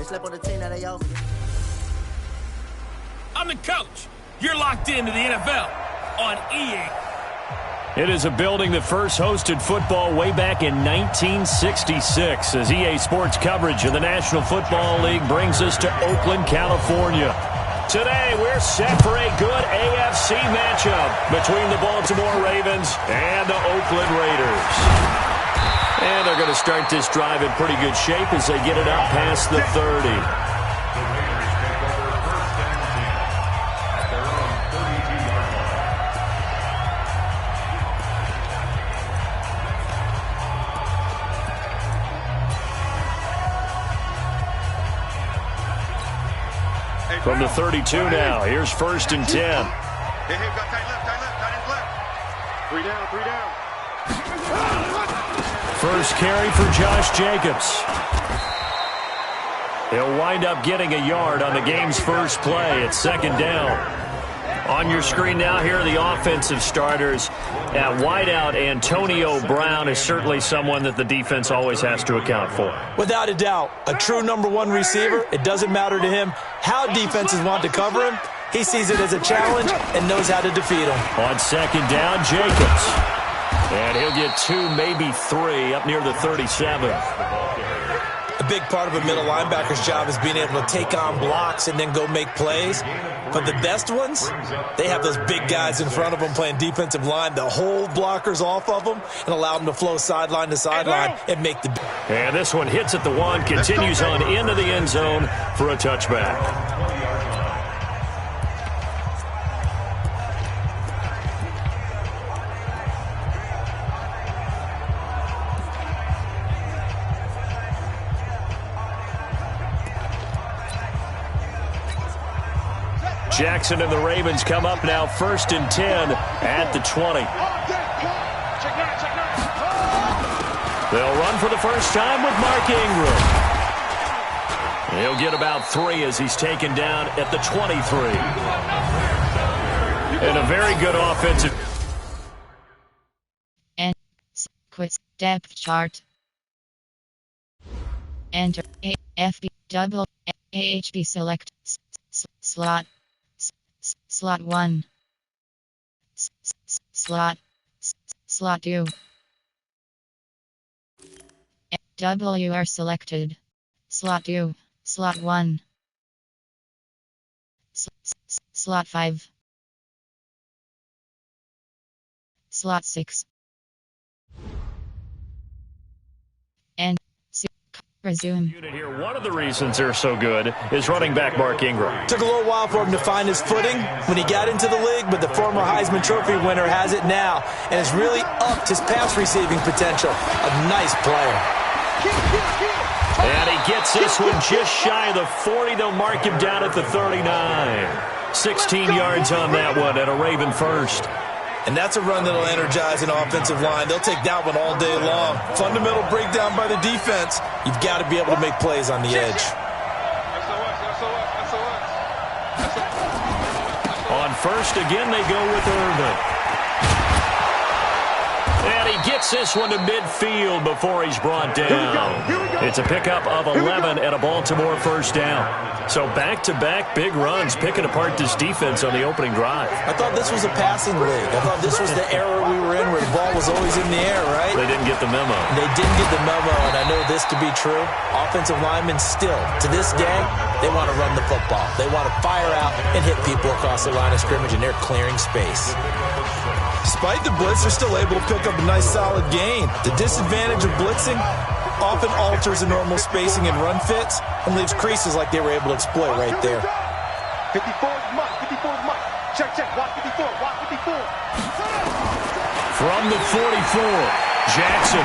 They slept on the team that they offered. I'm the coach. You're locked into the NFL on EA. It is a building that first hosted football way back in 1966 as EA Sports coverage of the National Football League brings us to Oakland, California. Today, we're set for a good AFC matchup between the Baltimore Ravens and the Oakland Raiders. And they're going to start this drive in pretty good shape as they get it up past the 30. From the 32 now, here's 1st and 10. Hey, got tight left. 3 down. First carry for Josh Jacobs. He'll wind up getting a yard on the game's first play at 2nd down. On your screen now, here are the offensive starters. At wideout, Antonio Brown is certainly someone that the defense always has to account for. Without a doubt, a true number 1 receiver. It doesn't matter to him how defenses want to cover him. He sees it as a challenge and knows how to defeat him. On 2nd down, Jacobs. And he'll get 2, maybe 3, up near the 37. A big part of a middle linebacker's job is being able to take on blocks and then go make plays. But the best ones, they have those big guys in front of them playing defensive line to hold blockers off of them and allow them to flow sideline to sideline and make the... And this one hits at the 1, continues on into the end zone for a touchback. Jackson and the Ravens come up now 1st and 10 at the 20. They'll run for the first time with Mark Ingram. He'll get about 3 as he's taken down at the 23. And a very good offensive. And quick depth chart. Enter AFB double AHB select slot. Slot 1. Slot 2. W are selected. Slot 2. Slot 1. Slot 5. Slot 6. And resume. Here, one of the reasons they're so good is running back Mark Ingram. Took a little while for him to find his footing when he got into the league, but the former Heisman Trophy winner has it now and has really upped his pass receiving potential. A nice player. And he gets this one just shy of the 40. They'll mark him down at the 39. 16 yards on that one and a Raven first. And that's a run that'll energize an offensive line. They'll take that one all day long. Fundamental breakdown by the defense. You've got to be able to make plays on the edge. On 1st, again, they go with Irvin. And he gets this one to midfield before he's brought down. It's a pickup of 11 and a Baltimore first down. So back-to-back big runs picking apart this defense on the opening drive. I thought this was a passing league. I thought this was the era we were in where the ball was always in the air, right? They didn't get the memo. They didn't get the memo, and I know this to be true. Offensive linemen still, to this day, they want to run the football. They want to fire out and hit people across the line of scrimmage, and they're clearing space. Despite the blitz, they're still able to pick up a nice solid gain. The disadvantage of blitzing often alters the normal spacing and run fits and leaves creases like they were able to exploit right there. 54 mark. Check, watch 54, watch 54. From the 44, Jackson.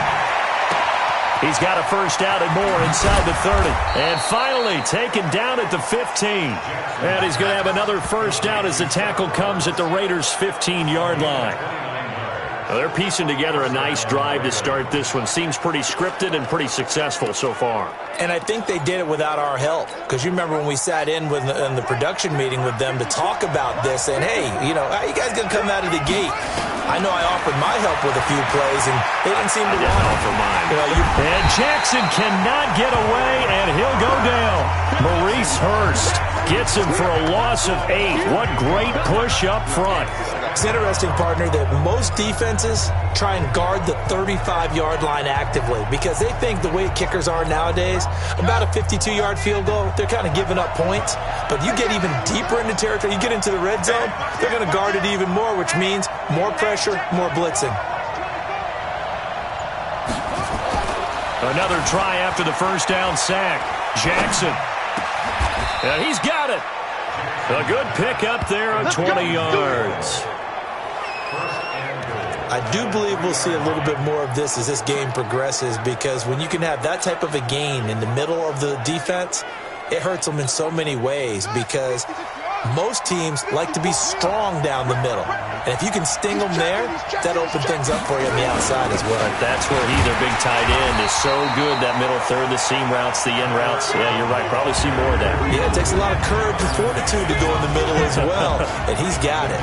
He's got a first down and more inside the 30. And finally taken down at the 15. And he's going to have another first down as the tackle comes at the Raiders' 15-yard line. Well, they're piecing together a nice drive to start this one. Seems pretty scripted and pretty successful so far. And I think they did it without our help. Because you remember when we sat in the production meeting with them to talk about this, and hey, you know, how you guys going to come out of the gate? I know I offered my help with a few plays, and they didn't seem to want it. For mine. And Jackson cannot get away, and he'll go down. Mace Hurst gets him for a loss of 8. What great push up front. It's interesting, partner, that most defenses try and guard the 35-yard line actively because they think the way kickers are nowadays, about a 52-yard field goal, they're kind of giving up points. But you get even deeper into territory, you get into the red zone, they're going to guard it even more, which means more pressure, more blitzing. Another try after the first down sack. Jackson. And he's got it. A good pick up there on 20 yards. I do believe we'll see a little bit more of this as this game progresses because when you can have that type of a gain in the middle of the defense, it hurts them in so many ways because most teams like to be strong down the middle. And if you can sting them there, that opens things up for you on the outside as well. That's where their big tight end is so good, that middle third, the seam routes, the in routes. Yeah, you're right. Probably see more of that. Yeah, it takes a lot of courage and fortitude to go in the middle as well. And he's got it.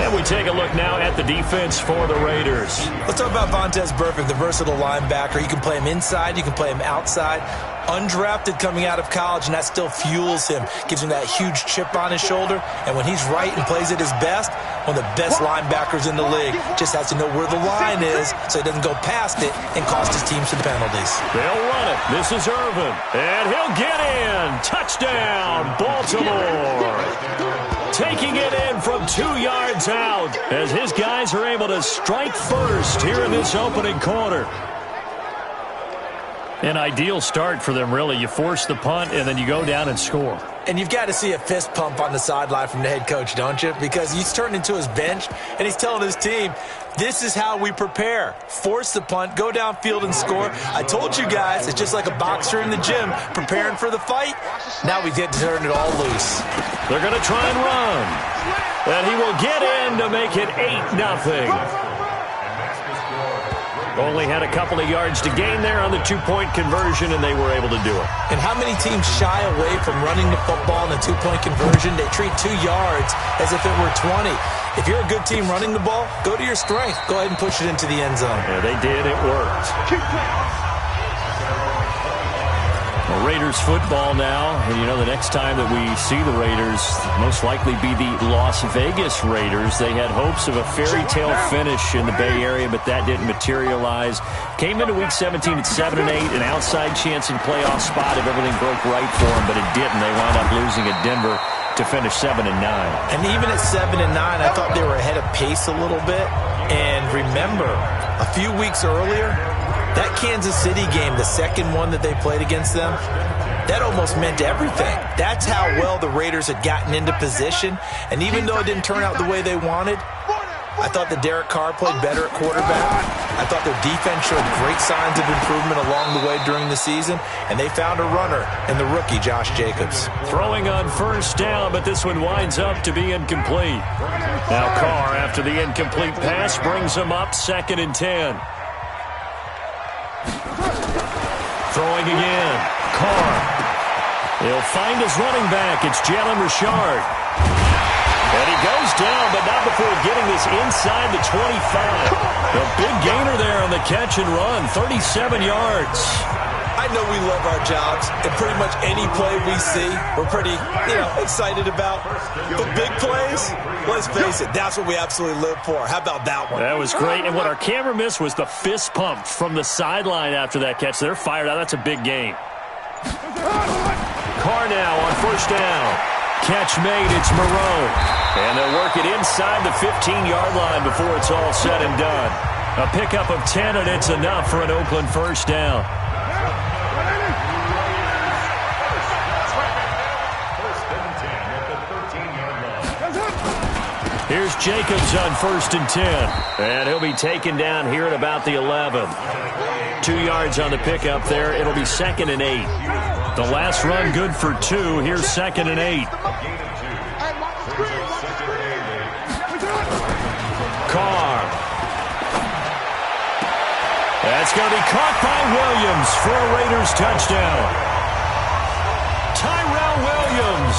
And we take a look now at the defense for the Raiders. Let's talk about Vontaze Burfict, the versatile linebacker. You can play him inside, you can play him outside. Undrafted coming out of college, and that still fuels him. Gives him that huge chip on his shoulder. And when he's right and plays at his best, one of the best linebackers in the league. Just has to know where the line is so he doesn't go past it and cost his team some penalties. They'll run it. This is Irvin. And he'll get in. Touchdown, Baltimore. Taking it in from 2 yards out as his guys are able to strike first here in this opening quarter. An ideal start for them, really. You force the punt, and then you go down and score. And you've got to see a fist pump on the sideline from the head coach, don't you? Because he's turned into his bench, and he's telling his team, this is how we prepare. Force the punt, go downfield and score. I told you guys, it's just like a boxer in the gym preparing for the fight. Now we get to turn it all loose. They're going to try and run. And he will get in to make it 8-0. Only had a couple of yards to gain there on the two-point conversion, and they were able to do it. And how many teams shy away from running the football in a two-point conversion? They treat 2 yards as if it were 20. If you're a good team running the ball, go to your strength. Go ahead and push it into the end zone. Yeah, they did. It worked. Well, Raiders football now, and you know the next time that we see the Raiders, most likely be the Las Vegas Raiders. They had hopes of a fairy tale finish in the Bay Area, but that didn't materialize. Came into Week 17 at 7-8, an outside chance in playoff spot if everything broke right for them, but it didn't. They wound up losing at Denver to finish 7-9. And even at 7-9, I thought they were ahead of pace a little bit. And remember, a few weeks earlier, that Kansas City game, the second one that they played against them, that almost meant everything. That's how well the Raiders had gotten into position. And even though it didn't turn out the way they wanted, I thought that Derek Carr played better at quarterback. I thought their defense showed great signs of improvement along the way during the season. And they found a runner in the rookie, Josh Jacobs. Throwing on first down, but this one winds up to be incomplete. Now Carr, after the incomplete pass, brings him up 2nd and 10. Throwing again. Carr. He'll find his running back. It's Jalen Richard. And he goes down, but not before getting this inside the 25. A big gainer there on the catch and run. 37 yards. I know we love our jobs, and pretty much any play we see, we're pretty, excited about. But big plays, let's face it, that's what we absolutely live for. How about that one? That was great, and what our camera missed was the fist pump from the sideline after that catch. They're fired out. That's a big gain. Carr now on first down. Catch made, it's Moreau. And they'll work it inside the 15-yard line before it's all said and done. A pickup of 10, and it's enough for an Oakland first down. Here's Jacobs on 1st and 10. And he'll be taken down here at about the 11. 2 yards on the pickup there. It'll be 2nd and 8. The last run good for 2. Here's 2nd and 8. Carr. That's going to be caught by Williams for a Raiders touchdown. Tyrell Williams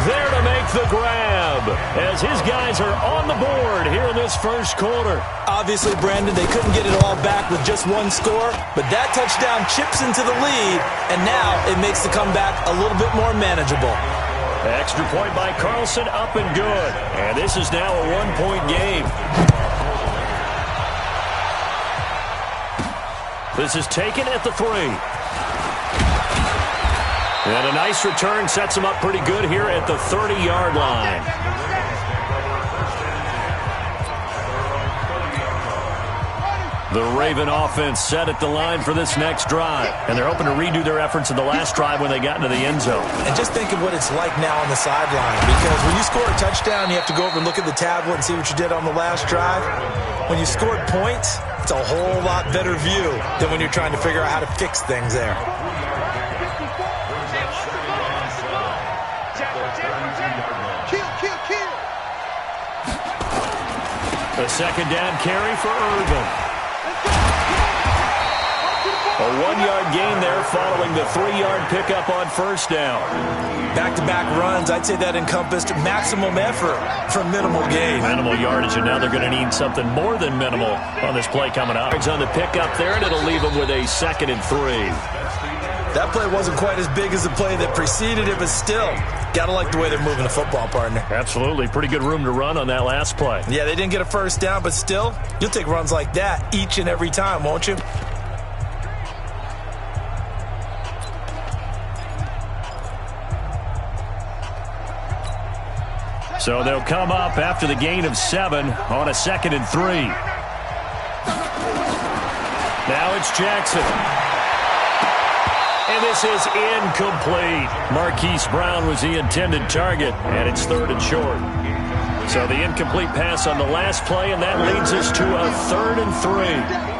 there to make the grab as his guys are on the board here in this first quarter. Obviously, Brandon, they couldn't get it all back with just one score, but that touchdown chips into the lead, and now it makes the comeback a little bit more manageable. Extra point by Carlson, up and good. And this is now a one-point game. This is taken at the 3. And a nice return sets him up pretty good here at the 30-yard line. The Raven offense set at the line for this next drive. And they're hoping to redo their efforts in the last drive when they got into the end zone. And just think of what it's like now on the sideline. Because when you score a touchdown, you have to go over and look at the tablet and see what you did on the last drive. When you scored points, it's a whole lot better view than when you're trying to figure out how to fix things there. The second down carry for Irvin. A 1-yard gain there following the 3-yard pickup on first down. Back-to-back runs, I'd say that encompassed maximum effort for minimal gain. Minimal yardage, and now they're going to need something more than minimal on this play coming up. It's on the pickup there, and it'll leave them with a 2nd and 3. That play wasn't quite as big as the play that preceded it, but still, got to like the way they're moving the football, partner. Absolutely. Pretty good room to run on that last play. Yeah, they didn't get a first down, but still, you'll take runs like that each and every time, won't you? So they'll come up after the gain of 7 on a 2nd and 3. Now it's Jackson. And this is incomplete. Marquise Brown was the intended target, and it's 3rd and short. So the incomplete pass on the last play, and that leads us to a 3rd and 3.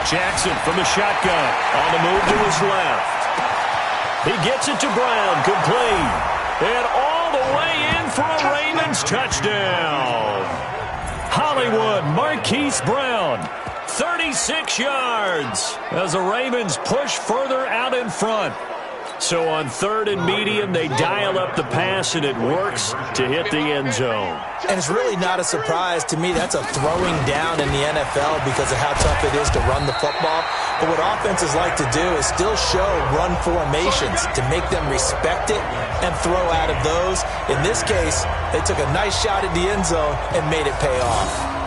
Jackson from the shotgun on the move to his left. He gets it to Brown, complete. And all the way in for a Ravens touchdown. Hollywood, Marquise Brown, 36 yards as the Ravens push further out in front. So on 3rd and medium, they dial up the pass, and it works to hit the end zone. And it's really not a surprise to me. That's a throwing down in the NFL because of how tough it is to run the football. But what offenses like to do is still show run formations to make them respect it and throw out of those. In this case, they took a nice shot at the end zone and made it pay off.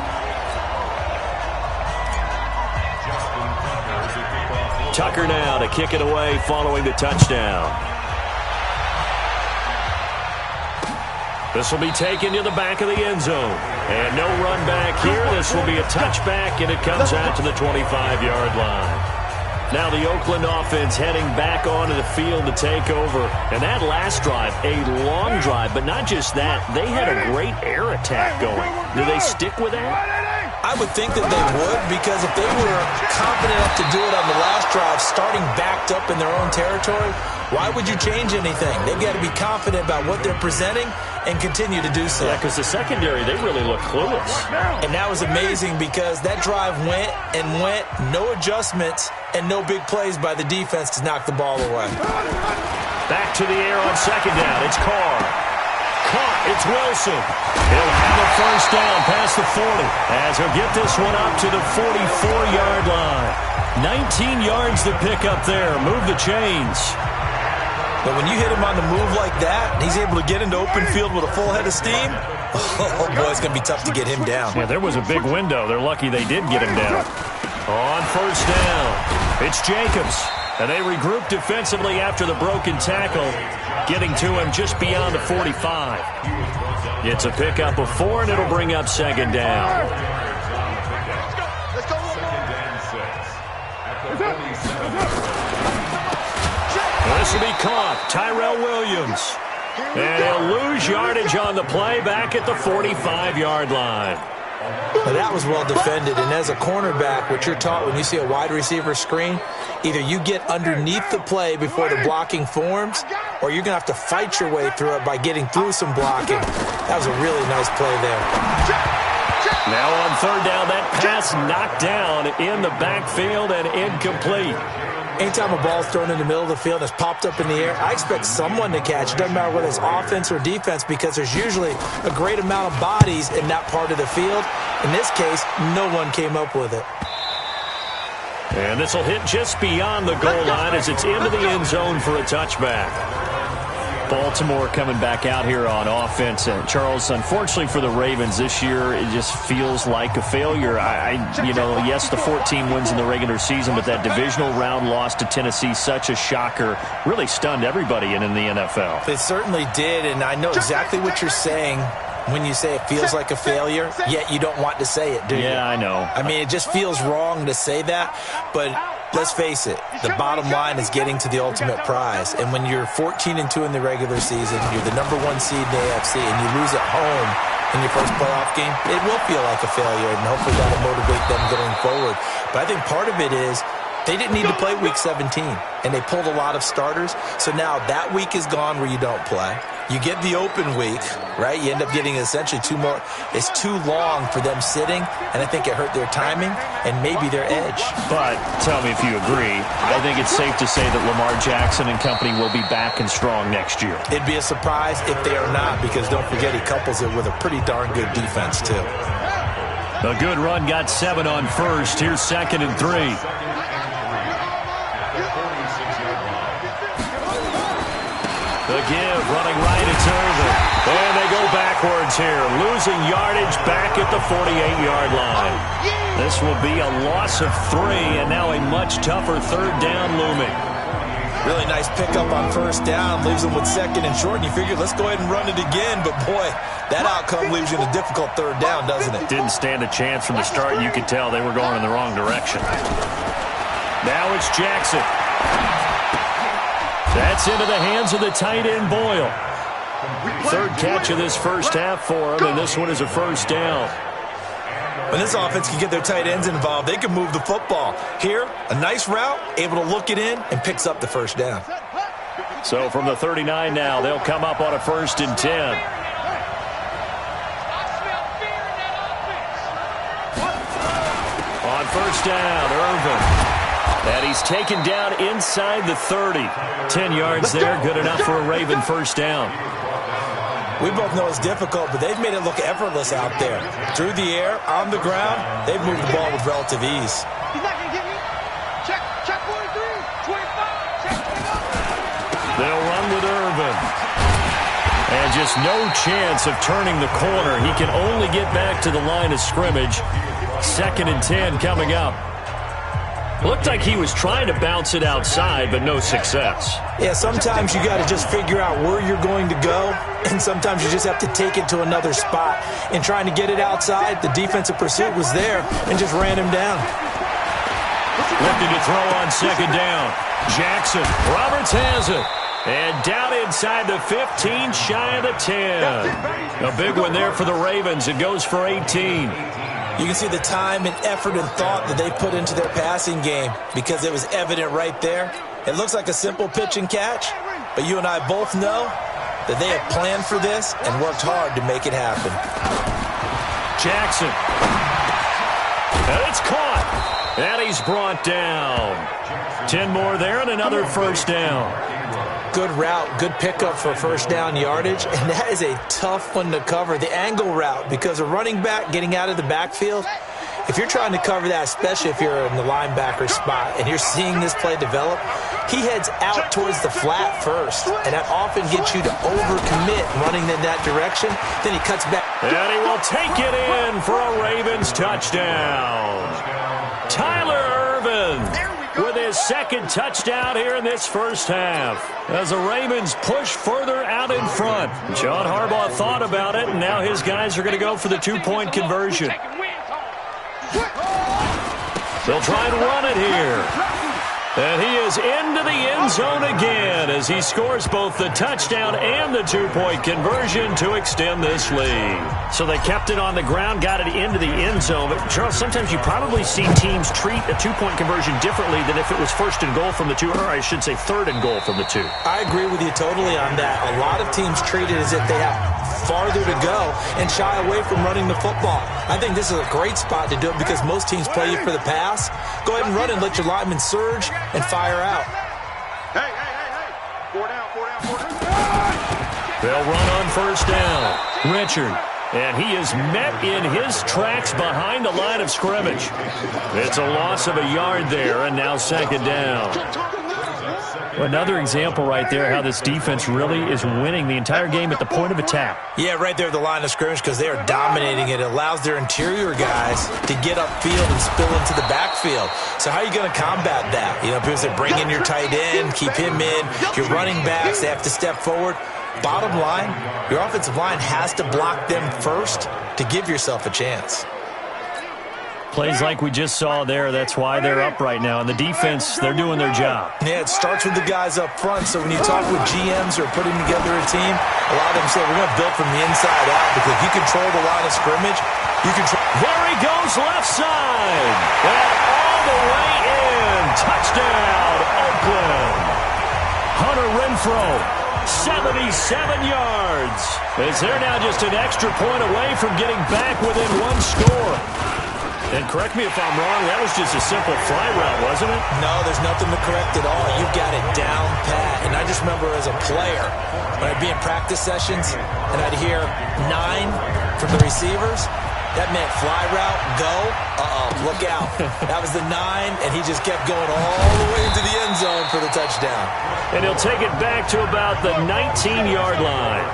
Tucker now to kick it away following the touchdown. This will be taken to the back of the end zone. And no run back here. This will be a touchback, and it comes out to the 25-yard line. Now the Oakland offense heading back onto the field to take over. And that last drive, a long drive, but not just that. They had a great air attack going. Do they stick with that? I would think that they would, because if they were confident enough to do it on the last drive, starting backed up in their own territory, why would you change anything? They've got to be confident about what they're presenting and continue to do so. Yeah, because the secondary, they really look clueless. And that was amazing because that drive went and went, no adjustments, and no big plays by the defense to knock the ball away. Back to the air on 2nd down. It's Carr. Caught. It's Wilson. He'll have a first down past the 40 as he'll get this one up to the 44-yard line. 19 yards to pick up there. Move the chains. But when you hit him on the move like that, and he's able to get into open field with a full head of steam, oh boy, it's going to be tough to get him down. Yeah, there was a big window. They're lucky they did get him down. On first down, it's Jacobs. And they regroup defensively after the broken tackle, getting to him just beyond the 45. It's a pickup of 4, and it'll bring up 2nd down. This will be caught. Tyrell Williams. And he'll lose yardage on the play back at the 45-yard line. Now that was well defended, and as a cornerback, what you're taught when you see a wide receiver screen, either you get underneath the play before the blocking forms, or you're going to have to fight your way through it by getting through some blocking. That was a really nice play there. Now on third down, that pass knocked down in the backfield and incomplete. Anytime a ball's thrown in the middle of the field and it's popped up in the air, I expect someone to catch. It doesn't matter whether it's offense or defense, because there's usually a great amount of bodies in that part of the field. In this case, no one came up with it. And this will hit just beyond the goal line as it's into the end zone for a touchback. Baltimore coming back out here on offense. And Charles, unfortunately for the Ravens this year, it just feels like a failure. Yes, the 14 wins in the regular season, but that divisional round loss to Tennessee, such a shocker, really stunned everybody in the NFL. It certainly did, and I know exactly what you're saying when you say it feels like a failure, yet you don't want to say it, do you? Yeah, I know. I mean, it just feels wrong to say that, but let's face it, the bottom line is getting to the ultimate prize. And when you're 14-2 in the regular season, you're the #1 seed in the AFC, and you lose at home in your first playoff game, it will feel like a failure, and hopefully that'll motivate them going forward. But I think part of it is they didn't need to play Week 17, and they pulled a lot of starters. So now that week is gone where you don't play. You get the open week, right? You end up getting essentially 2 more. It's too long for them sitting, and I think it hurt their timing and maybe their edge. But tell me if you agree. I think it's safe to say that Lamar Jackson and company will be back and strong next year. It'd be a surprise if they are not, because don't forget he couples it with a pretty darn good defense too. A good run got 7 on first. Here's 2nd and 3. The give, running right, it's Irvin. And they go backwards here, losing yardage back at the 48-yard line. This will be a loss of 3, and now a much tougher third down looming. Really nice pickup on first down, leaves them with 2nd and short, and you figure, let's go ahead and run it again. But, boy, that outcome leaves you in a difficult third down, doesn't it? Didn't stand a chance from the start. You could tell they were going in the wrong direction. Now it's Jackson. That's into the hands of the tight end, Boyle. Third catch of this first half for him, and this one is a first down. When this offense can get their tight ends involved, they can move the football. Here, a nice route, able to look it in, and picks up the first down. So from the 39 now, they'll come up on a 1st and 10. On first down, Irvin. And he's taken down inside the 30. 10 yards there, good enough for a Raven first down. We both know it's difficult, but they've made it look effortless out there. Through the air, on the ground, they've moved the ball with relative ease. He's not going to get me. Check 43, 25, check 25. They'll run with Irvin. And just no chance of turning the corner. He can only get back to the line of scrimmage. 2nd and 10 coming up. Looked like he was trying to bounce it outside, but no success. Yeah, sometimes you got to just figure out where you're going to go, and sometimes you just have to take it to another spot. In trying to get it outside, the defensive pursuit was there and just ran him down. Looking to throw on 2nd down. Jackson, Roberts has it. And down inside the 15, shy of the 10. A big one there for the Ravens. It goes for 18. You can see the time and effort and thought that they put into their passing game because it was evident right there. It looks like a simple pitch and catch, but you and I both know that they have planned for this and worked hard to make it happen. Jackson. And it's caught. And he's brought down. 10 more there and another first down. Good route, good pickup for first down yardage, and that is a tough one to cover, the angle route, because a running back getting out of the backfield, if you're trying to cover that, especially if you're in the linebacker spot and you're seeing this play develop, he heads out towards the flat first, and that often gets you to overcommit running in that direction. Then he cuts back. And he will take it in for a Ravens touchdown. Tyler Irvin with his 2nd touchdown here in this first half. As the Ravens push further out in front. John Harbaugh thought about it, and now his guys are going to go for the 2-point conversion. They'll try and run it here. And he is into the end zone again as he scores both the touchdown and the 2-point conversion to extend this lead. So they kept it on the ground, got it into the end zone. But, Charles, sometimes you probably see teams treat a 2-point conversion differently than if it was 1st and goal from the 2, or I should say 3rd and goal from the 2. I agree with you totally on that. A lot of teams treat it as if they have farther to go and shy away from running the football. I think this is a great spot to do it because most teams play you for the pass. Go ahead and run and let your linemen surge and fire out. Hey. 4 down, 4 down, 4 down. They'll run on first down. Richard. And he is met in his tracks behind the line of scrimmage. It's a loss of a yard there, and now second down. Another example right there how this defense really is winning the entire game at the point of attack. Yeah, right there at the line of scrimmage because they are dominating it. It allows their interior guys to get upfield and spill into the backfield. So how are you going to combat that? You know, people say bring in your tight end, keep him in. Your running backs, they have to step forward. Bottom line, your offensive line has to block them first to give yourself a chance. Plays like we just saw there, that's why they're up right now. And the defense, they're doing their job. Yeah, it starts with the guys up front. So when you talk with GMs who are putting together a team, a lot of them say we're going to build from the inside out because if you control the line of scrimmage, you control. There he goes left side. And all the way in. Touchdown, Oakland. Hunter Renfrow. 77 yards. As they're now just an extra point away from getting back within one score. And correct me if I'm wrong, that was just a simple fly route, wasn't it? No, there's nothing to correct at all. You got it down pat. And I just remember as a player, when I'd be in practice sessions and I'd hear 9 from the receivers, that meant fly route, go, look out. That was the 9, and he just kept going all the way into the end zone for the touchdown. And he'll take it back to about the 19-yard line.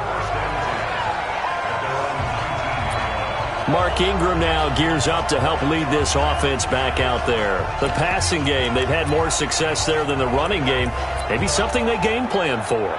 Mark Ingram now gears up to help lead this offense back out there. The passing game, they've had more success there than the running game. Maybe something they game plan for.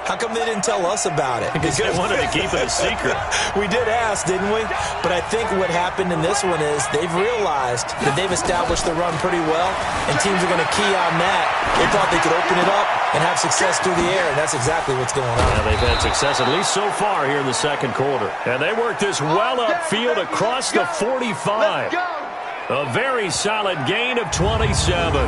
How come they didn't tell us about it? Because they wanted to keep it a secret. We did ask, didn't we? But I think what happened in this one is they've realized that they've established the run pretty well, and teams are going to key on that. They thought they could open it up and have success through the air, and that's exactly what's going on. Yeah, they've had success at least so far here in the second quarter. And they work this well upfield across the 45. A very solid gain of 27.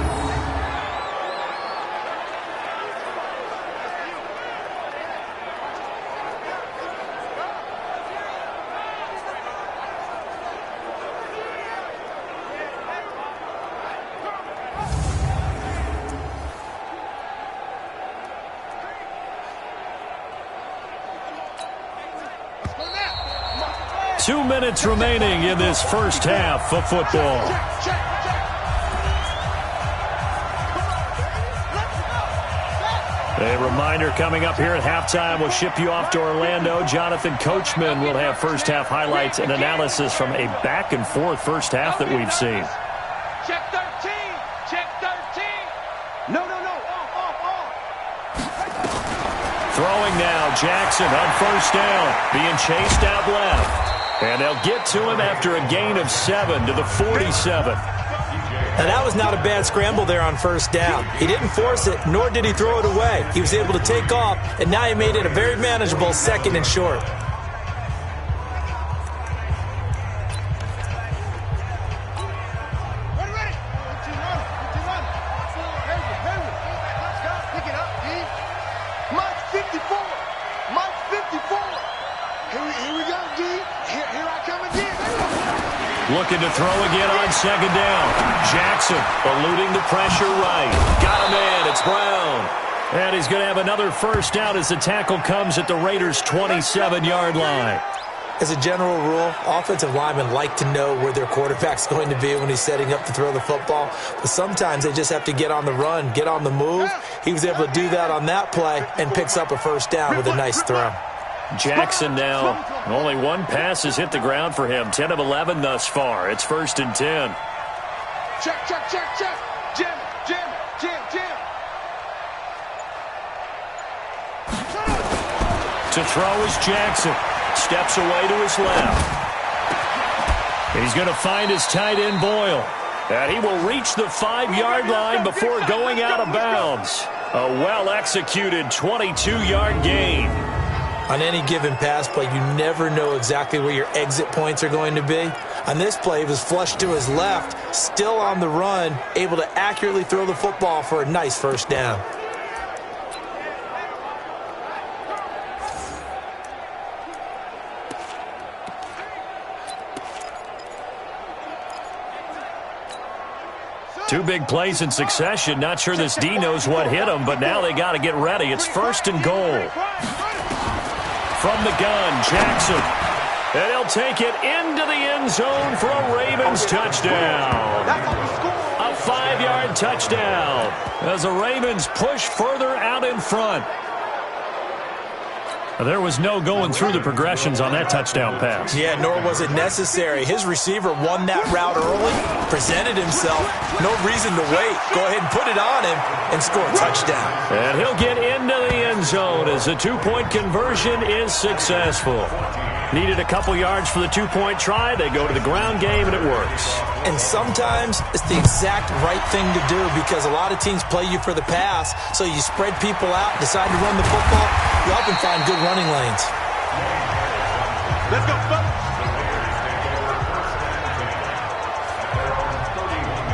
2 minutes remaining in this first half of football. A reminder coming up here at halftime, we'll ship you off to Orlando. Jonathan Coachman will have first half highlights and analysis from a back and forth first half that we've seen. Check 13. Check 13. No. Off. Throwing now, Jackson on first down, being chased out left. And they'll get to him after a gain of 7 to the 47. Now, that was not a bad scramble there on first down. He didn't force it, nor did he throw it away. He was able to take off, and now he made it a very manageable second and short. Looking to throw again on second down. Jackson eluding the pressure right. Got him in. It's Brown. And he's going to have another first down as the tackle comes at the Raiders' 27-yard line. As a general rule, offensive linemen like to know where their quarterback's going to be when he's setting up to throw the football. But sometimes they just have to get on the run, get on the move. He was able to do that on that play and picks up a first down with a nice throw. Jackson now, only one pass has hit the ground for him. 10 of 11 thus far. It's 1st and 10. Check. Jim. To throw is Jackson. Steps away to his left. He's going to find his tight end, Boyle. And he will reach the 5-yard line before going out of bounds. A well-executed 22-yard gain. On any given pass play, you never know exactly where your exit points are going to be. On this play, he was flushed to his left, still on the run, able to accurately throw the football for a nice first down. Two big plays in succession. Not sure this D knows what hit him, but now they got to get ready. It's 1st and goal. From the gun, Jackson. And he'll take it into the end zone for a Ravens touchdown. A 5-yard touchdown as the Ravens push further out in front. There was no going through the progressions on that touchdown pass. Yeah, nor was it necessary. His receiver won that route early, presented himself. No reason to wait. Go ahead and put it on him and score a touchdown. And he'll get into the end zone as the 2-point conversion is successful. Needed a couple yards for the 2-point try. They go to the ground game, and it works. And sometimes it's the exact right thing to do because a lot of teams play you for the pass, so you spread people out, decide to run the football. You often find good running lanes. Let's go,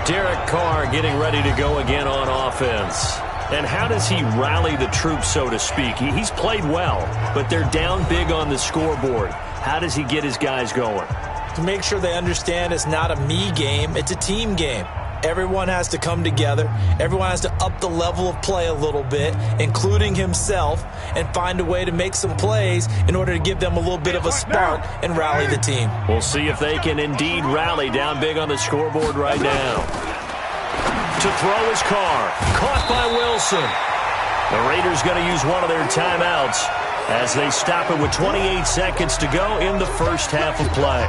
Derek Carr getting ready to go again on offense. And how does he rally the troops, so to speak? He's played well, but they're down big on the scoreboard. How does he get his guys going? To make sure they understand it's not a me game, it's a team game. Everyone has to come together. Everyone has to up the level of play a little bit, including himself, and find a way to make some plays in order to give them a little bit of a spark and rally the team. We'll see if they can indeed rally down big on the scoreboard right now. To throw his Carr. Caught by Wilson. The Raiders going to use one of their timeouts as they stop it with 28 seconds to go in the first half of play.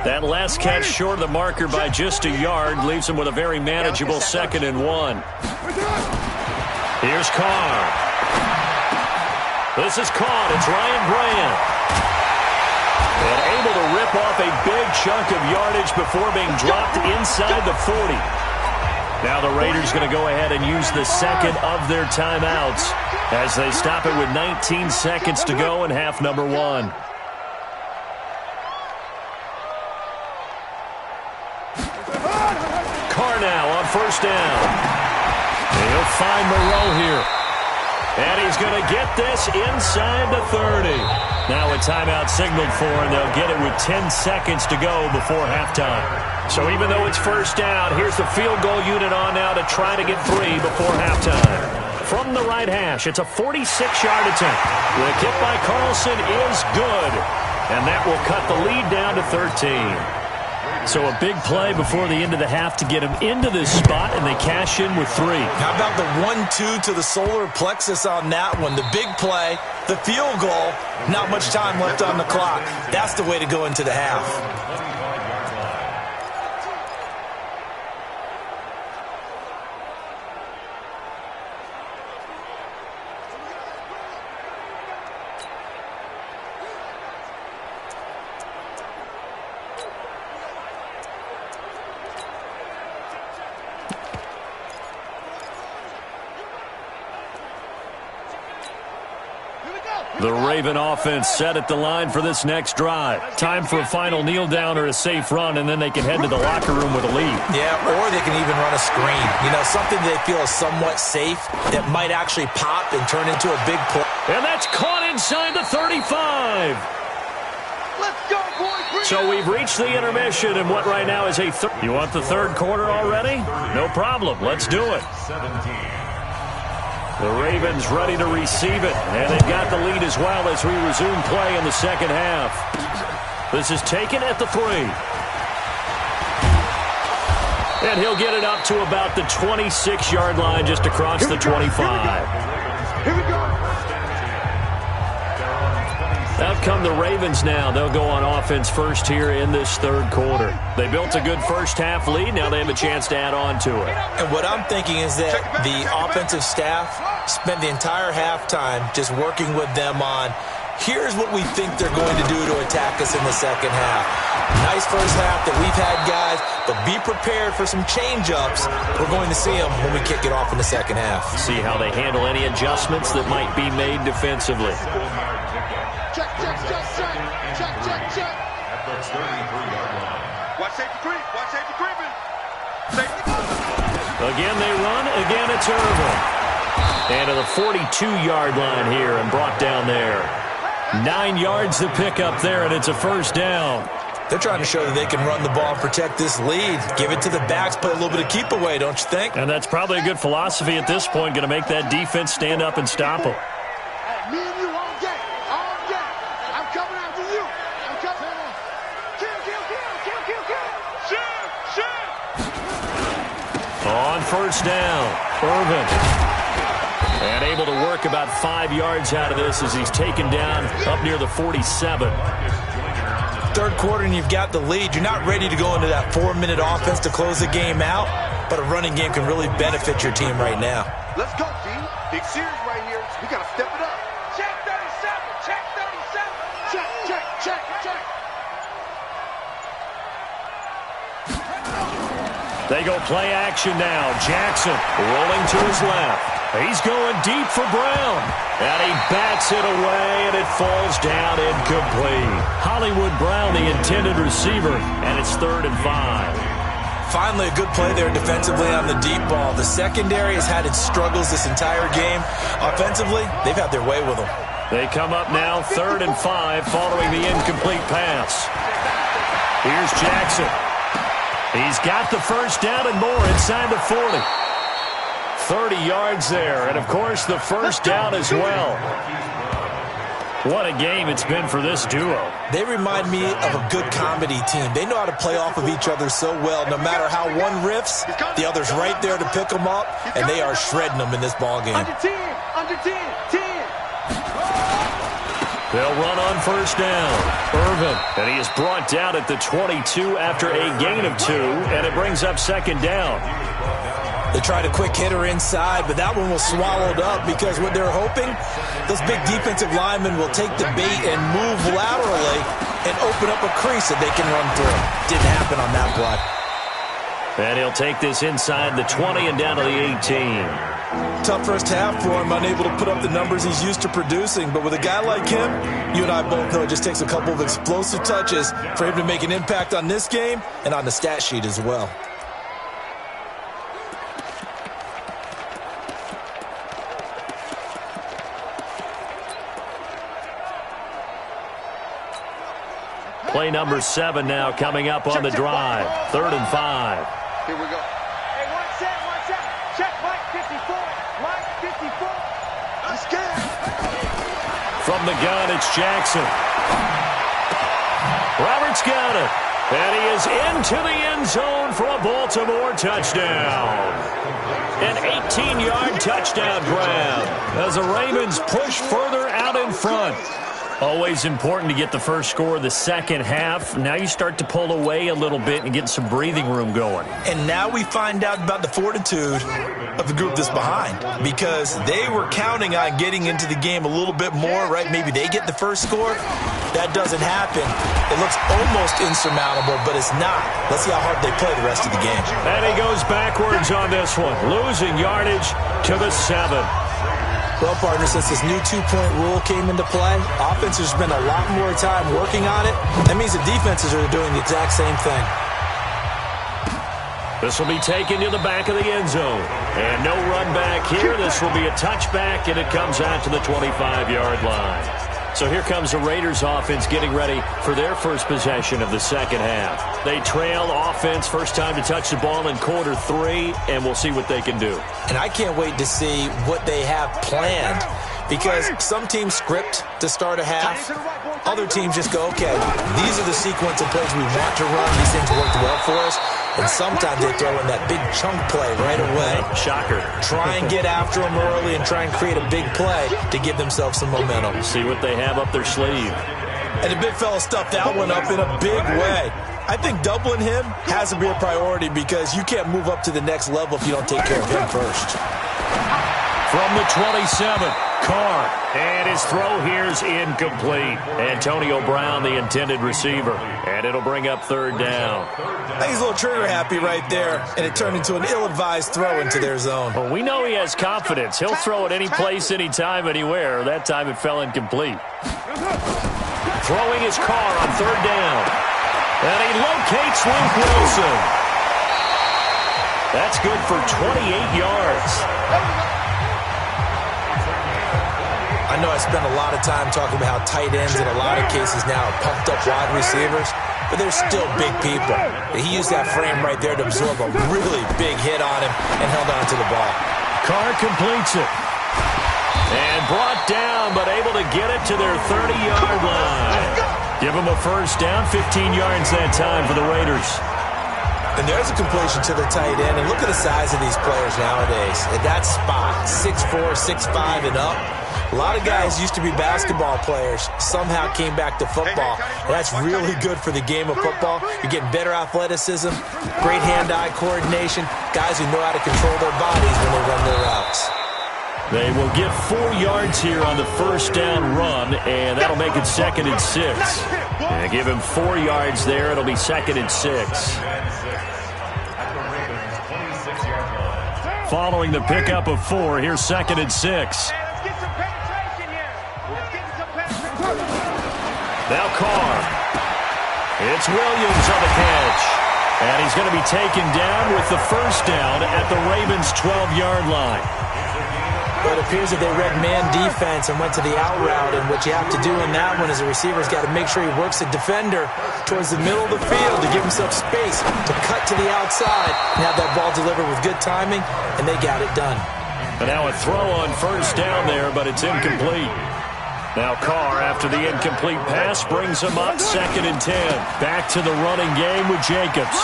That last catch short of the marker by just a yard leaves him with a very manageable 2nd and 1. Here's Carr. This is caught. It's Ryan Bryant. And able to rip off a big chunk of yardage before being dropped inside the 40. Now the Raiders going to go ahead and use the second of their timeouts as they stop it with 19 seconds to go in half number 1. Carr now on 1st down. And he'll find Moreau here. And he's going to get this inside the 30. Now a timeout signaled for, and they'll get it with 10 seconds to go before halftime. So even though it's 1st down, here's the field goal unit on now to try to get 3 before halftime. From the right hash, it's a 46-yard attempt. The kick by Carlson is good, and that will cut the lead down to 13. So a big play before the end of the half to get him into this spot, and they cash in with 3. How about the 1-2 to the solar plexus on that one? The big play, the field goal, not much time left on the clock. That's the way to go into the half. The Raven offense set at the line for this next drive. Time for a final kneel down or a safe run, and then they can head to the locker room with a lead. Yeah, or they can even run a screen. You know, something they feel is somewhat safe that might actually pop and turn into a big play. And that's caught inside the 35. Let's go, boys. So we've reached the intermission, and what right now is a third. You want the third quarter already? No problem. Let's do it. The Ravens ready to receive it, and they've got the lead as well as we resume play in the second half. This is taken at the 3. And he'll get it up to about the 26-yard line just across the 25. Here we go. Out come the Ravens now. They'll go on offense first here in this third quarter. They built a good first half lead. Now they have a chance to add on to it. And what I'm thinking is that the offensive staff spent the entire halftime just working with them on, here's what we think they're going to do to attack us in the second half. Nice first half that we've had, guys, but be prepared for some change-ups. We're going to see them when we kick it off in the second half. See how they handle any adjustments that might be made defensively. Check, check, check, check. Check, check, check. At the 33-yard line. Watch safety creep. Watch safety creeping. Safety. Again they run. Again it's Irvin. And to the 42-yard line here and brought down there. 9 yards to pick up there, and it's a first down. They're trying to show that they can run the ball and protect this lead. Give it to the backs, play a little bit of keep away, don't you think? And that's probably a good philosophy at this point, going to make that defense stand up and stop them. Me and you all day. All day. I'm coming after you. I'm coming. Kill, kill, kill, kill, kill, kill. Shoot, shoot. On first down, Irvin. And able to work about 5 yards out of this as he's taken down up near the 47. Third quarter and you've got the lead. You're not ready to go into that 4-minute offense to close the game out, but a running game can really benefit your team right now. Let's go, D. Big series right here. We got to step it up. Check 37. Check 37. Check, check, check, check. They go play action now. Jackson rolling to his left. He's going deep for Brown. And he bats it away, and it falls down incomplete. Hollywood Brown, the intended receiver, and it's 3rd and 5. Finally, a good play there defensively on the deep ball. The secondary has had its struggles this entire game. Offensively, they've had their way with them. They come up now 3rd and 5 following the incomplete pass. Here's Jackson. He's got the first down and more inside the 40. 30 yards there, and of course the first down as well. What a game it's been for this duo. They remind me of a good comedy team. They know how to play off of each other so well. No matter how one riffs, the other's right there to pick them up, and they are shredding them in this ballgame. Under 10, under 10, 10. They'll run on first down. Irvin, and he is brought down at the 22 after a gain of 2, and it brings up 2nd down. They tried a quick hitter inside, but that one was swallowed up because what they're hoping, those big defensive linemen will take the bait and move laterally and open up a crease that they can run through. Didn't happen on that play. And he'll take this inside the 20 and down to the 18. Tough first half for him, unable to put up the numbers he's used to producing. But with a guy like him, you and I both know it just takes a couple of explosive touches for him to make an impact on this game and on the stat sheet as well. Play number 7 now coming up on the drive. 3rd and 5. Here we go. Hey, one set. Check Mike 54. Mike 54. I'm scared. From the gun, it's Jackson. Roberts got it. And he is into the end zone for a Baltimore touchdown. An 18-yard touchdown grab as the Ravens push further out in front. Always important to get the first score of the second half. Now you start to pull away a little bit and get some breathing room going. And now we find out about the fortitude of the group that's behind, because they were counting on getting into the game a little bit more, right? Maybe they get the first score. That doesn't happen. It looks almost insurmountable, but it's not. Let's see how hard they play the rest of the game. And he goes backwards on this one, losing yardage to the 7. Well, partner, since this new two-point rule came into play, offenses spend a lot more time working on it. That means the defenses are doing the exact same thing. This will be taken to the back of the end zone. And no run back here. This will be a touchback, and it comes out to the 25-yard line. So here comes the Raiders offense getting ready for their first possession of the second half. They trail offense, first time to touch the ball in quarter 3, and we'll see what they can do. And I can't wait to see what they have planned, because some teams script to start a half. Other teams just go, okay, these are the sequence of plays we want to run. These things worked well for us. And sometimes they throw in that big chunk play right away. Shocker. Try and get after them early and try and create a big play to give themselves some momentum. See what they have up their sleeve. And the big fella stuffed that one up in a big way. I think doubling him has to be a priority, because you can't move up to the next level if you don't take care of him first. From the 27, Carr, and his throw here is incomplete. Antonio Brown, the intended receiver, and it'll bring up 3rd down. I think he's a little trigger happy right there, and it turned into an ill-advised throw into their zone. Well, we know he has confidence. He'll throw it any place, anytime, anywhere. That time it fell incomplete. Throwing his Carr on 3rd down. And he locates Luke Wilson. That's good for 28 yards. I know I spent a lot of time talking about how tight ends in a lot of cases now are pumped up wide receivers, but they're still big people. He used that frame right there to absorb a really big hit on him and held on to the ball. Carr completes it. And brought down, but able to get it to their 30-yard line. Give them a first down, 15 yards that time for the Raiders. And there's a completion to the tight end. And look at the size of these players nowadays. At that spot, 6'4", 6'5", and up. A lot of guys used to be basketball players, somehow came back to football. And that's really good for the game of football. You're getting better athleticism, great hand-eye coordination, guys who know how to control their bodies when they run their routes. They will get 4 yards here on the first down run, and that'll make it 2nd and 6. And give him 4 yards there. It'll be 2nd and 6. Following the pickup of 4, here's 2nd and 6. Now Carr. It's Williams on the catch. And he's going to be taken down with the first down at the Ravens' 12-yard line. But it appears that they read man defense and went to the out route, and what you have to do in that one is the receiver's got to make sure he works the defender towards the middle of the field to give himself space to cut to the outside and have that ball delivered with good timing, and they got it done. And now a throw on first down there, but it's incomplete. Now Carr, after the incomplete pass, brings him up 2nd and 10. Back to the running game with Jacobs.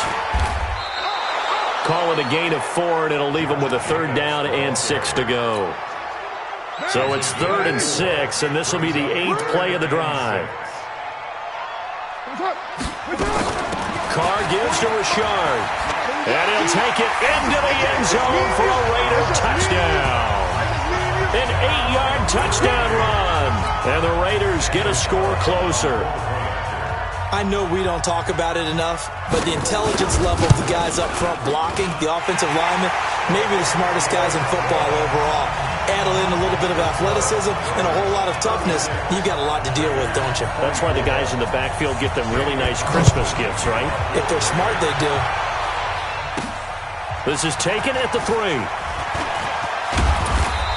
Call it a gain of 4, and it'll leave him with a 3rd down and 6 to go. So it's 3rd and 6, and this will be the 8th play of the drive. Carr gives to Richard, and he'll take it into the end zone for a Raider touchdown. An 8-yard touchdown run, and the Raiders get a score closer. I know we don't talk about it enough, but the intelligence level of the guys up front blocking, the offensive linemen, maybe the smartest guys in football overall. Add in a little bit of athleticism and a whole lot of toughness, you've got a lot to deal with, don't you? That's why the guys in the backfield get them really nice Christmas gifts, right? If they're smart, they do. This is taken at the 3.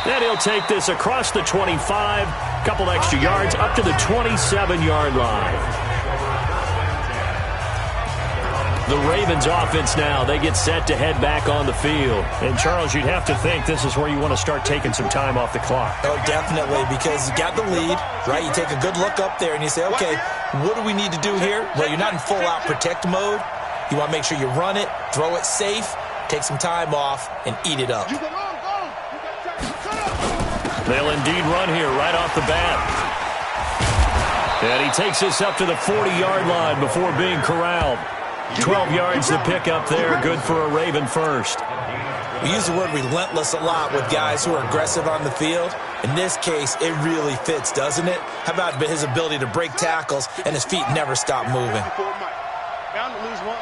Then he'll take this across the 25, couple extra yards, up to the 27-yard line. The Ravens offense now, they get set to head back on the field. And, Charles, you'd have to think this is where you want to start taking some time off the clock. Oh, definitely, because you got the lead, right? You take a good look up there and you say, okay, what do we need to do here? Well, you're not in full-out protect mode. You want to make sure you run it, throw it safe, take some time off, and eat it up. They'll indeed run here right off the bat. And he takes this up to the 40-yard line before being corralled. 12 yards to pick up there, good for a Raven first. We use the word relentless a lot with guys who are aggressive on the field. In this case, it really fits, doesn't it? How about his ability to break tackles and his feet never stop moving? Bound to lose one.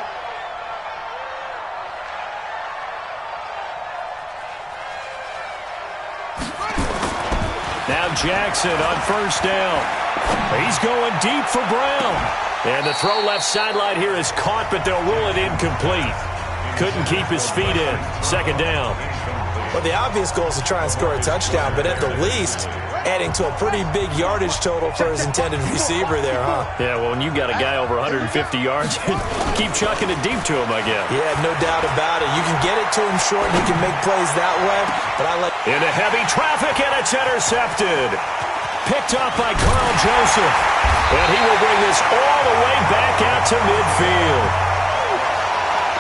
Now Jackson on first down. He's going deep for Brown. And the throw left sideline here is caught, but they'll rule it incomplete. Couldn't keep his feet in. 2nd down. Well, the obvious goal is to try and score a touchdown, but at the least, adding to a pretty big yardage total for his intended receiver there, huh? Yeah, well, when you've got a guy over 150 yards, keep chucking it deep to him, I guess. Yeah, no doubt about it. You can get it to him short, and he can make plays that way, but I like... Into heavy traffic, and it's intercepted. Picked up by Carl Joseph. And he will bring this all the way back out to midfield.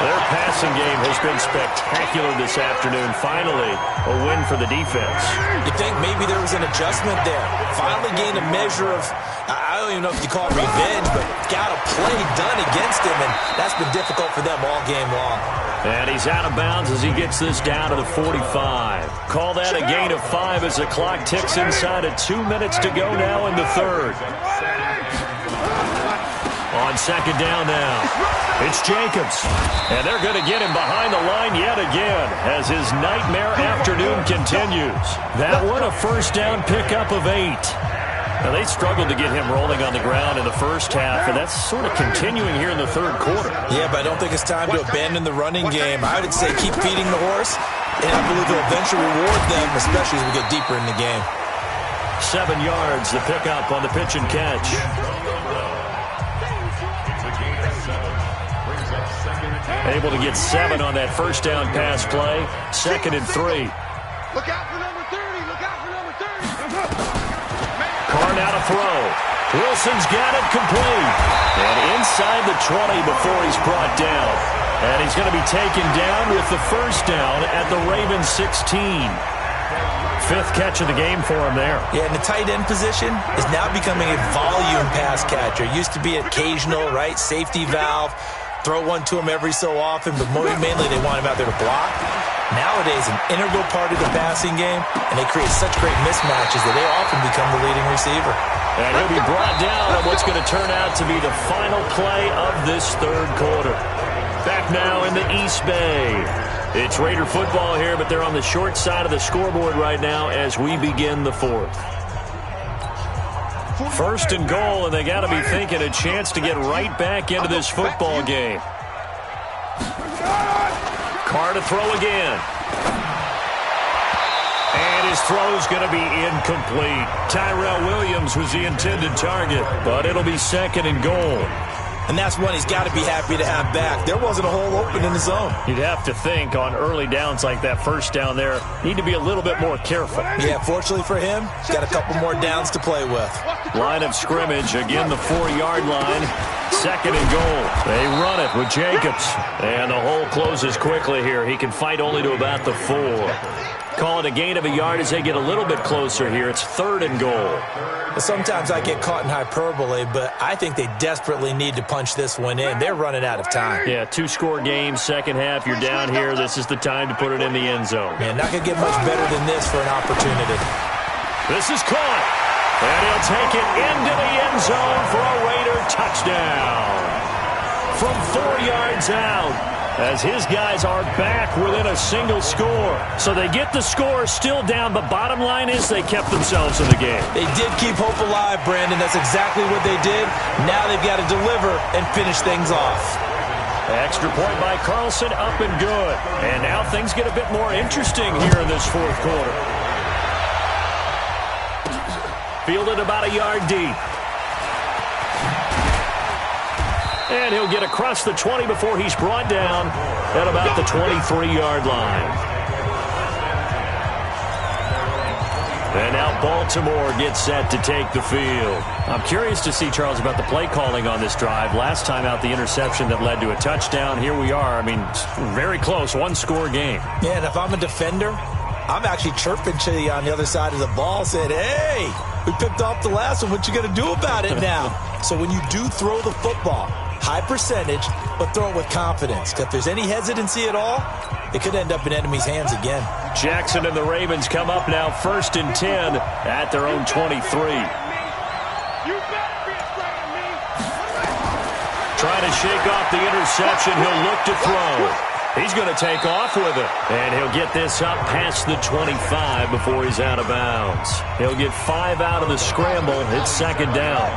Their passing game has been spectacular this afternoon. Finally, a win for the defense. You think maybe there was an adjustment there. Finally gained a measure of, I don't even know if you call it revenge, but got a play done against him, and that's been difficult for them all game long. And he's out of bounds as he gets this down to the 45. Call that a gain of 5 as the clock ticks inside of 2 minutes to go now in the 3rd. On 2nd down now, it's Jacobs. And they're going to get him behind the line yet again as his nightmare afternoon continues. That one a first down pickup of 8. Now, they struggled to get him rolling on the ground in the first half, and that's sort of continuing here in the 3rd quarter. Yeah, but I don't think it's time to abandon the running game. I would say keep feeding the horse, and I believe it'll eventually reward them, especially as we get deeper in the game. 7 yards, the pickup on the pitch and catch. Able to get 7 on that first down pass play. 2nd and 3. Look out for number 30. Look out for number 30. Carr now to throw. Wilson's got it complete. And inside the 20 before he's brought down. And he's going to be taken down with the first down at the Ravens 16. 5th catch of the game for him there. Yeah, and the tight end position is now becoming a volume pass catcher. Used to be occasional, right? Safety valve. Throw one to him every so often, but mainly they want him out there to block. Nowadays, an integral part of the passing game, and they create such great mismatches that they often become the leading receiver. And he'll be brought down on what's going to turn out to be the final play of this 3rd quarter. Back now in the East Bay. It's Raider football here, but they're on the short side of the scoreboard right now as we begin the 4th. 1st and goal, and they got to be thinking a chance to get right back into this football game. Carr to throw again. And his throw's going to be incomplete. Tyrell Williams was the intended target, but it'll be 2nd and goal. And that's one he's got to be happy to have back. There wasn't a hole open in the zone. You'd have to think on early downs like that first down there, need to be a little bit more careful. Yeah, fortunately for him, he's got a couple more downs to play with. Line of scrimmage, again the 4-yard line. 2nd and goal. They run it with Jacobs. And the hole closes quickly here. He can fight only to about the 4. Call it a gain of a yard as they get a little bit closer here. It's 3rd and goal. Sometimes I get caught in hyperbole, but I think they desperately need to punch this one in. They're running out of time. Yeah, 2-score game, second half. You're down here. This is the time to put it in the end zone. Man, not going to get much better than this for an opportunity. This is caught. And he'll take it into the end zone for a Raider touchdown. From 4 yards out, as his guys are back within a single score. So they get the score still down, but bottom line is they kept themselves in the game. They did keep hope alive, Brandon. That's exactly what they did. Now they've got to deliver and finish things off. Extra point by Carlson, up and good. And now things get a bit more interesting here in this 4th quarter. Fielded about a yard deep. And he'll get across the 20 before he's brought down at about the 23-yard line. And now Baltimore gets set to take the field. I'm curious to see, Charles, about the play calling on this drive. Last time out, the interception that led to a touchdown. Here we are. I mean, very close, 1-score game. Yeah, and if I'm a defender, I'm actually chirping to you on the other side of the ball, saying, hey, we picked off the last one. What you going to do about it now? So when you do throw the football, high percentage, but throw it with confidence. If there's any hesitancy at all, it could end up in enemy's hands again. Jackson and the Ravens come up now 1st and 10 at their own 23. Trying to shake off the interception. He'll look to throw. He's going to take off with it. And he'll get this up past the 25 before he's out of bounds. He'll get 5 out of the scramble. It's 2nd down.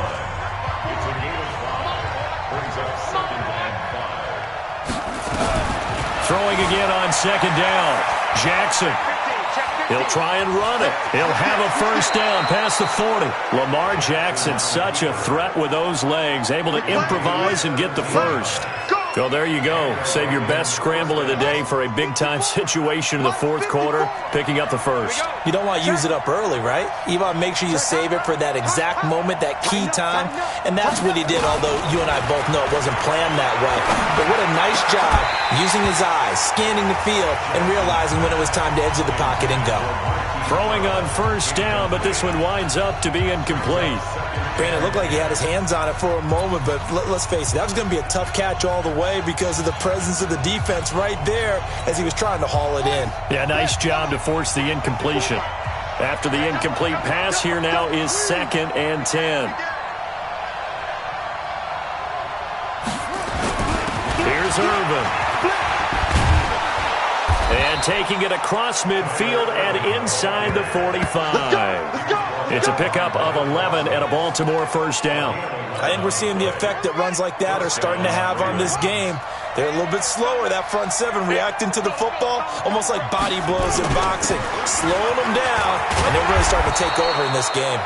Throwing again on 2nd down. Jackson. He'll try and run it. He'll have a first down past the 40. Lamar Jackson, such a threat with those legs, able to improvise and get the first. Well, there you go. Save your best scramble of the day for a big-time situation in the 4th quarter, picking up the first. You don't want to use it up early, right? You want to make sure you save it for that exact moment, that key time. And that's what he did, although you and I both know it wasn't planned that way. But what a nice job using his eyes, scanning the field, and realizing when it was time to exit the pocket and go. Throwing on first down, but this one winds up to be incomplete. Brandon, it looked like he had his hands on it for a moment, but let's face it, that was going to be a tough catch all the way because of the presence of the defense right there as he was trying to haul it in. Yeah, nice job to force the incompletion. After the incomplete pass, here now is 2nd and 10. Here's Irvin. And taking it across midfield and inside the 45. It It's a pickup of 11 and a Baltimore first down. I think we're seeing the effect that runs like that are starting to have on this game. They're a little bit slower, that front seven, reacting to the football, almost like body blows in boxing, slowing them down, and they're really starting to take over in this game.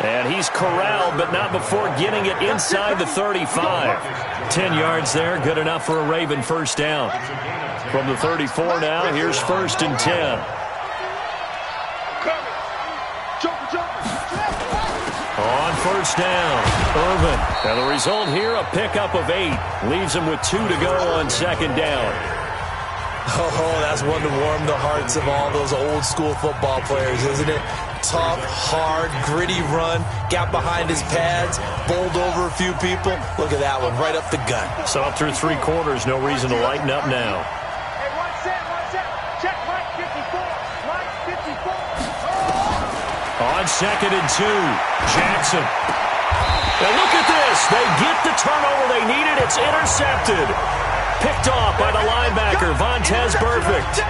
And he's corralled, but not before getting it inside the 35. 10 yards there, good enough for a Raven first down. From the 34 now, here's 1st and 10. On first down, Irvin. And the result here, a pickup of 8. Leaves him with 2 to go on 2nd down. Oh, that's one to warm the hearts of all those old school football players, isn't it? Tough, hard, gritty run, got behind his pads, bowled over a few people. Look at that one, right up the gut. So up through 3 quarters, no reason to lighten up now. Hey, one set. Check Mike 54. Mike 54. On 2nd and 2, Jackson. And look at this. They get the turnover they needed. It's intercepted. Picked off by the linebacker, Vontaze Burfict.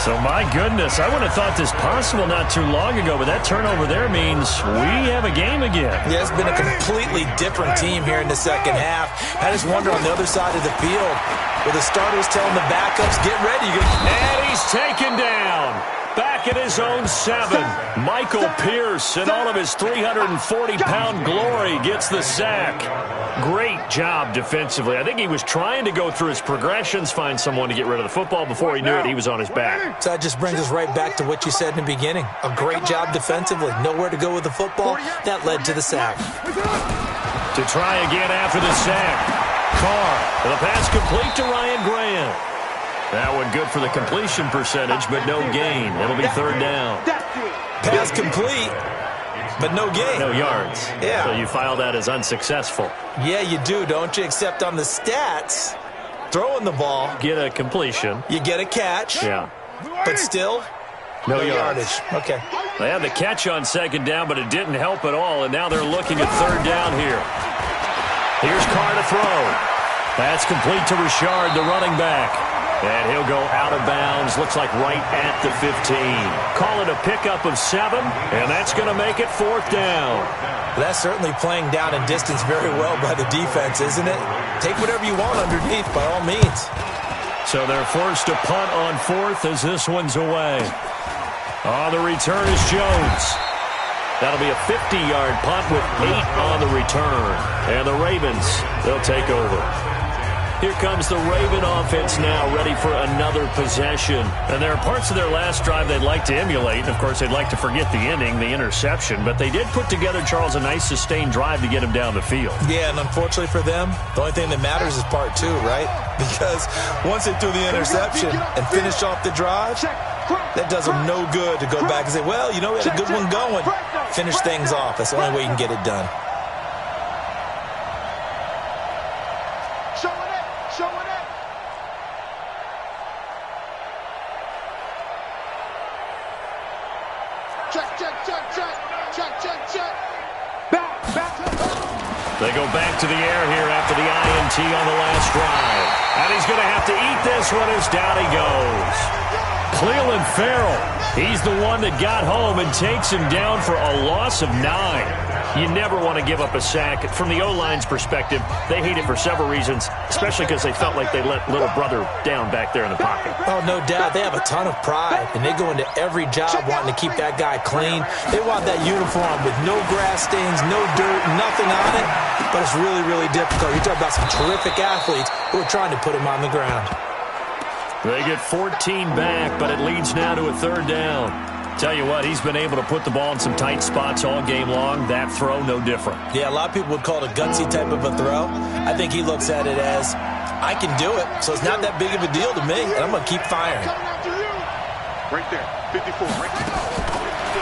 So, my goodness, I wouldn't have thought this possible not too long ago, but that turnover there means we have a game again. Yeah, it's been a completely different team here in the second half. I just wonder on the other side of the field, where the starters telling the backups, get ready. And he's taken down. Back at his own 7. Michael Pierce, in all of his 340-pound glory, gets the sack. Great job defensively. I think he was trying to go through his progressions, find someone to get rid of the football. Before he knew it, he was on his back. So that just brings us right back to what you said in the beginning. A great job defensively. Nowhere to go with the football. That led to the sack. To try again after the sack. Carr, the pass complete to Ryan Grant. That one good for the completion percentage, but no gain. It'll be 3rd down. Pass complete, but no gain. No yards. Yeah. So you file that as unsuccessful. Yeah, you do, don't you? Except on the stats, throwing the ball. Get a completion. You get a catch. Yeah. But still, no yardage. Okay. They had the catch on 2nd down, but it didn't help at all, and now they're looking at 3rd down here. Here's Carr to throw. That's complete to Richard, the running back. And he'll go out of bounds, looks like right at the 15. Call it a pickup of 7, and that's going to make it 4th down. That's certainly playing down and distance very well by the defense, isn't it? Take whatever you want underneath, by all means. So they're forced to punt on 4th as this one's away. On the return is Jones. That'll be a 50-yard punt with 8 on the return. And the Ravens, they'll take over. Here comes the Raven offense now, ready for another possession. And there are parts of their last drive they'd like to emulate. And, of course, they'd like to forget the ending, the interception. But they did put together, Charles, a nice sustained drive to get him down the field. Yeah, and unfortunately for them, the only thing that matters is part 2, right? Because once they threw the interception and finished off the drive, that does them no good to go back and say, well, you know, we had a good one going. Finish things off. That's the only way you can get it done. They go back to the air here after the INT on the last drive. And he's going to have to eat this one as down he goes. Cleveland Farrell, he's the one that got home and takes him down for a loss of 9. You never want to give up a sack. From the O-line's perspective, they hate it for several reasons, especially because they felt like they let little brother down back there in the pocket. Oh, no doubt. They have a ton of pride, and they go into every job wanting to keep that guy clean. They want that uniform with no grass stains, no dirt, nothing on it, but it's really, really difficult. You're talking about some terrific athletes who are trying to put him on the ground. They get 14 back, but it leads now to a 3rd down. Tell you what, he's been able to put the ball in some tight spots all game long. That throw, no different. Yeah, a lot of people would call it a gutsy type of a throw. I think he looks at it as, I can do it, so it's not that big of a deal to me, and I'm going to keep firing. Right there, 54, right there.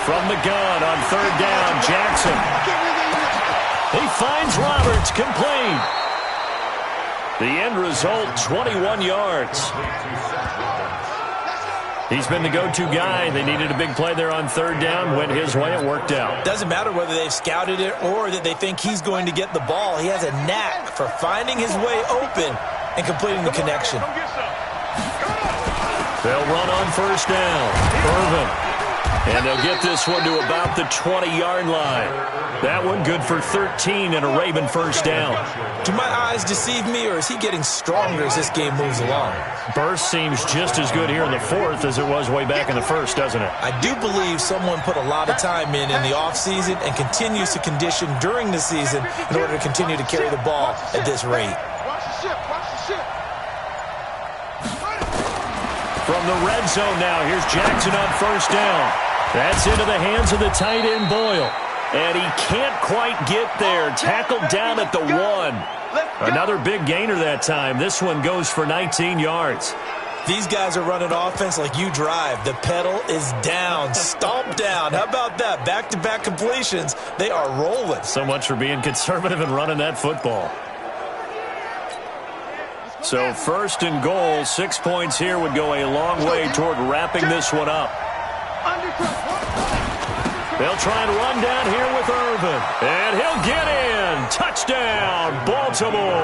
From the gun on 3rd down, Jackson. He finds Roberts, complete. The end result, 21 yards. He's been the go-to guy. They needed a big play there on 3rd down. Went his way. It worked out. Doesn't matter whether they've scouted it or that they think he's going to get the ball. He has a knack for finding his way open and completing the connection. They'll run on 1st down. Irvin. And they'll get this one to about the 20-yard line. That one good for 13 and a Raven first down. Do my eyes deceive me, or is he getting stronger as this game moves along? Burst seems just as good here in the fourth as it was way back in the first, doesn't it? I do believe someone put a lot of time in the offseason and continues to condition during the season in order to continue to carry the ball at this rate. Watch the ship. Watch the ship. From the red zone now, here's Jackson on first down. That's into the hands of the tight end, Boyle. And he can't quite get there. Tackled down at the 1. Another big gainer that time. This one goes for 19 yards. These guys are running offense like you drive. The pedal is down, stomp down. How about that? Back-to-back completions. They are rolling. So much for being conservative and running that football. So first and goal, 6 points here would go a long way toward wrapping this one up. They'll try and run down here with Irvin. And he'll get in. Touchdown, Baltimore.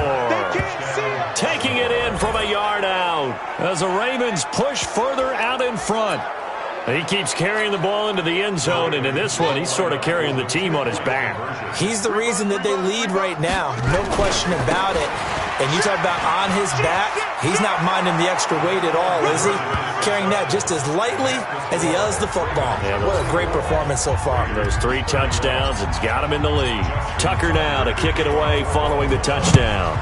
Taking it in from a yard out as the Ravens push further out in front. He keeps carrying the ball into the end zone, and in this one, he's sort of carrying the team on his back. He's the reason that they lead right now. No question about it. And you talk about on his back, he's not minding the extra weight at all, is he? Carrying that just as lightly as he does the football. Yeah, what a great performance so far. Those 3 touchdowns, it's got him in the lead. Tucker now to kick it away following the touchdown.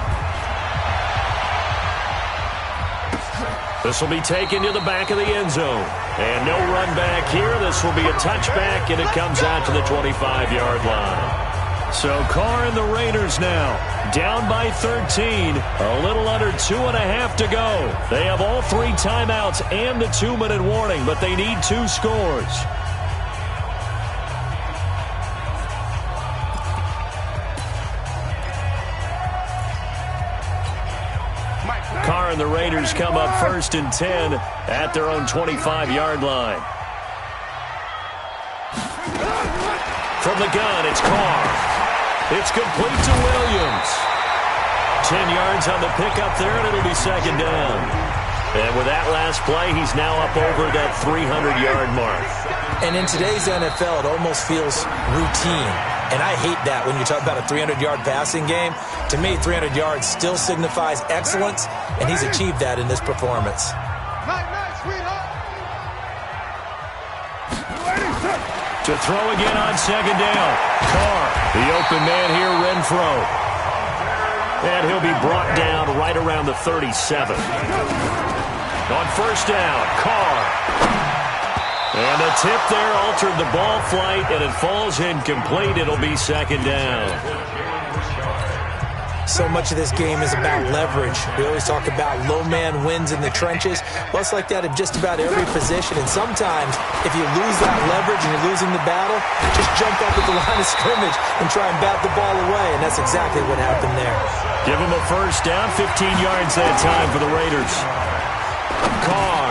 This will be taken to the back of the end zone. And no run back here. This will be a touchback, and it comes out to the 25-yard line. So Carr and the Raiders now down by 13. A little under 2.5 to go. They have all 3 timeouts and the 2-minute warning, but they need 2 scores. Carr and the Raiders come up first and 10 at their own 25-yard line. From the gun, it's Carr. It's complete to Williams. 10 yards on the pickup there, and it'll be second down. And with that last play, he's now up over that 300-yard mark. And in today's NFL, it almost feels routine. And I hate that when you talk about a 300-yard passing game. To me, 300 yards still signifies excellence, and he's achieved that in this performance. To throw again on second down. Carr, the open man here, Renfro. And he'll be brought down right around the 37. On first down, Carr. And a tip there altered the ball flight, and it falls incomplete. It'll be second down. So much of this game is about leverage. We always talk about low man wins in the trenches. Well, it's like that in just about every position. And sometimes, if you lose that leverage and you're losing the battle, just jump up at the line of scrimmage and try and bat the ball away. And that's exactly what happened there. Give him a first down, 15 yards that time for the Raiders. Carr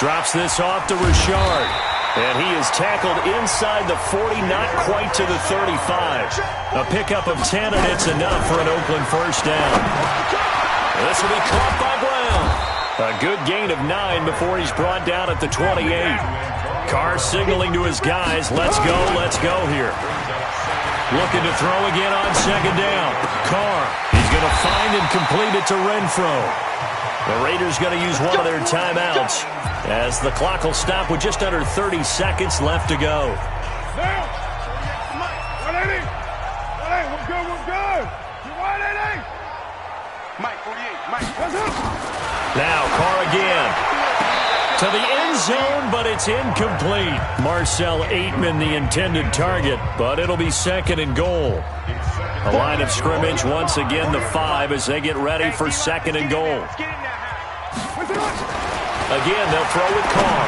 drops this off to Richard. And he is tackled inside the 40, not quite to the 35. A pickup of 10, and it's enough for an Oakland first down. This will be caught by Brown. A good gain of 9 before he's brought down at the 28. Carr signaling to his guys, let's go here. Looking to throw again on second down. Carr, he's going to find and complete it to Renfro. The Raiders going to use one of their timeouts as the clock will stop with just under 30 seconds left to go. Now Carr again. To the end zone, but it's incomplete. Marcel Aitman, the intended target, but it'll be second and goal. A line of scrimmage, once again the 5 as they get ready for second and goal. Again, they'll throw with Carr.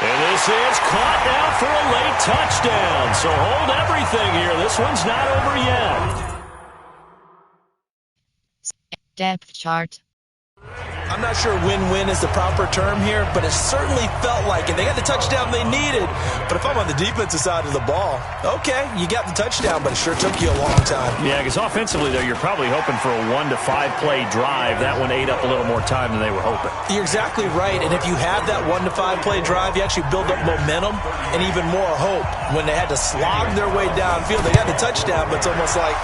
And this is caught now for a late touchdown. So hold everything here. This one's not over yet. Depth chart. I'm I'm not sure win-win is the proper term here, but it certainly felt like it. They got the touchdown they needed. But if I'm on the defensive side of the ball, okay, you got the touchdown, but it sure took you a long time. Yeah, because offensively, though, you're probably hoping for a 1 to 5 play drive. That one ate up a little more time than they were hoping. You're exactly right, and if you have that 1 to 5 play drive, you actually build up momentum and even more hope. When they had to slog their way downfield, they got the touchdown, but it's almost like,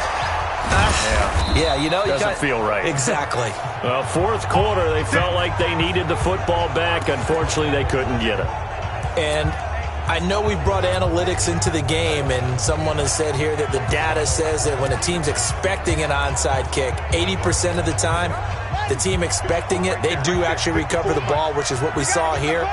yeah, you know, doesn't feel right. Exactly. Well, fourth quarter, they felt like they needed the football back. Unfortunately, they couldn't get it. And I know we brought analytics into the game, and someone has said here that the data says that when a team's expecting an onside kick, 80% of the time, the team expecting it, they do actually recover the ball, which is what we saw here.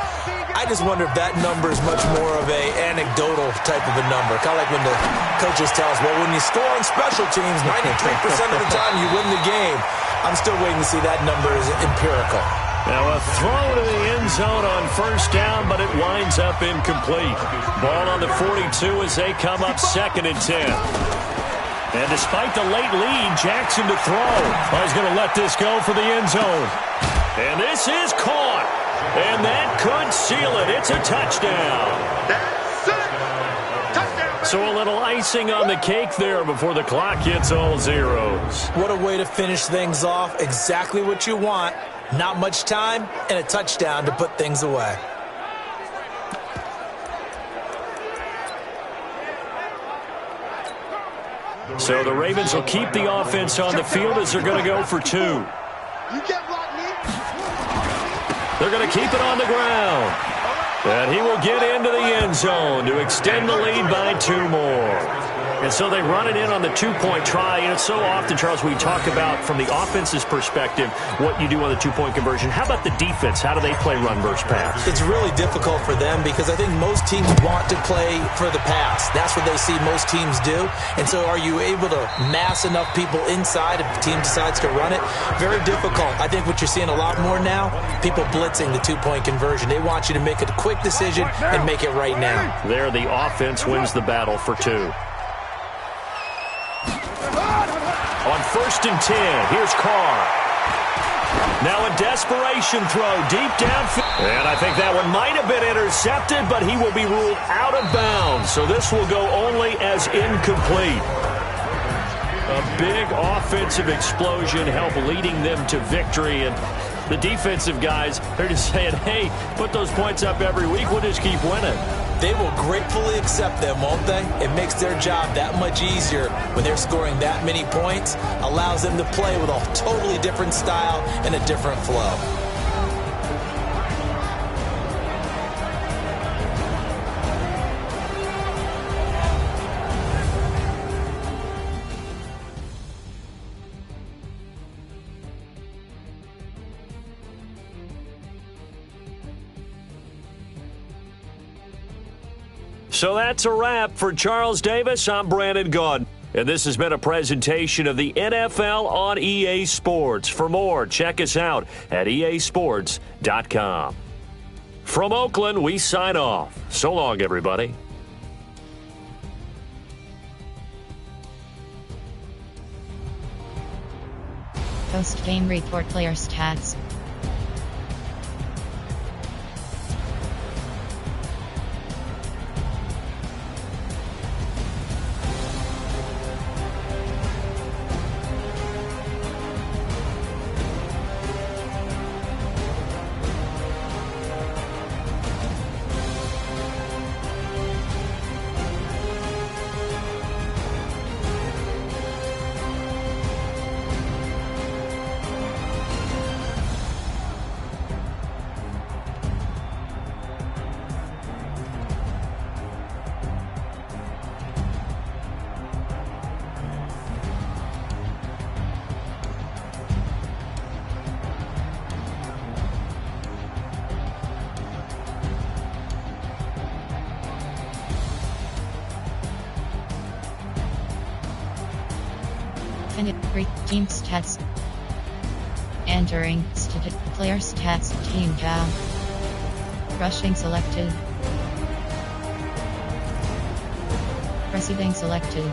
I just wonder if that number is much more of a anecdotal type of a number. Kind of like when the coaches tell us, well, when you score on special teams, 93% of the time you win the game. I'm still waiting to see that number is empirical. Now a throw to the end zone on first down, but it winds up incomplete. Ball on the 42 as they come up 2nd and 10. And despite the late lead, Jackson to throw. He's going to let this go for the end zone. And this is caught. And that could seal it. It's a touchdown. That's it. Touchdown. So a little icing on the cake there before the clock hits all zeros. What a way to finish things off. Exactly what you want. Not much time and a touchdown to put things away. So the Ravens will keep the offense on the field as they're going to go for 2. You can't block me. They're going to keep it on the ground. And he will get into the end zone to extend the lead by 2 more. And so they run it in on the 2-point try. And it's so often, Charles, we talk about from the offense's perspective what you do on the 2-point conversion. How about the defense? How do they play run versus pass? It's really difficult for them because I think most teams want to play for the pass. That's what they see most teams do. And so are you able to mass enough people inside if the team decides to run it? Very difficult. I think what you're seeing a lot more now, people blitzing the 2-point conversion. They want you to make a quick decision and make it right now. There, the offense wins the battle for 2. On 1st and 10, here's Carr. Now a desperation throw deep downfield. And I think that one might have been intercepted, but he will be ruled out of bounds. So this will go only as incomplete. A big offensive explosion helped leading them to victory. And the defensive guys, they're just saying, hey, put those points up every week. We'll just keep winning. They will gratefully accept them, won't they? It makes their job that much easier when they're scoring that many points. Allows them to play with a totally different style and a different flow. So that's a wrap for Charles Davis. I'm Brandon Gaudin. And this has been a presentation of the NFL on EA Sports. For more, check us out at easports.com. From Oakland, we sign off. So long, everybody. Post-game report player stats. Team stats. Entering player stats. Team job. Rushing selected. Receiving selected.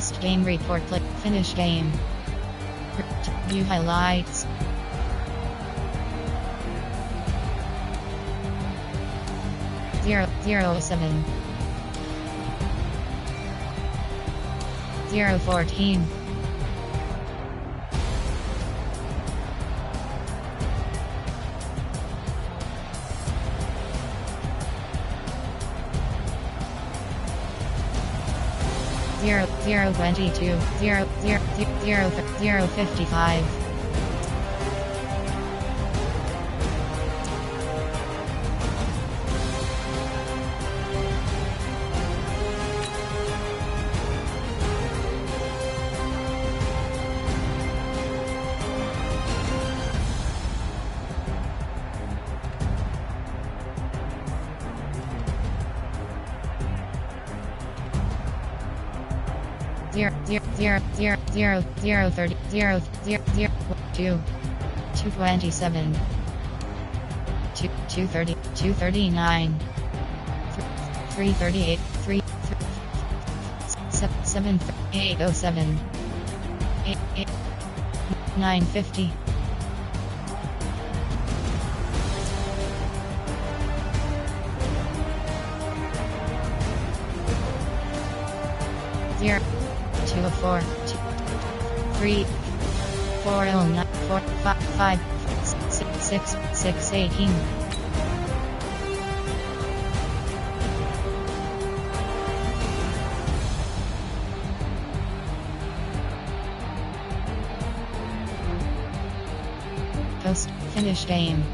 Post game report. Click finish game. View highlights. Zero 7 014 022 055 227 230 239 338 7 807 950 204 3 409 4 5 6 618 Post finish game.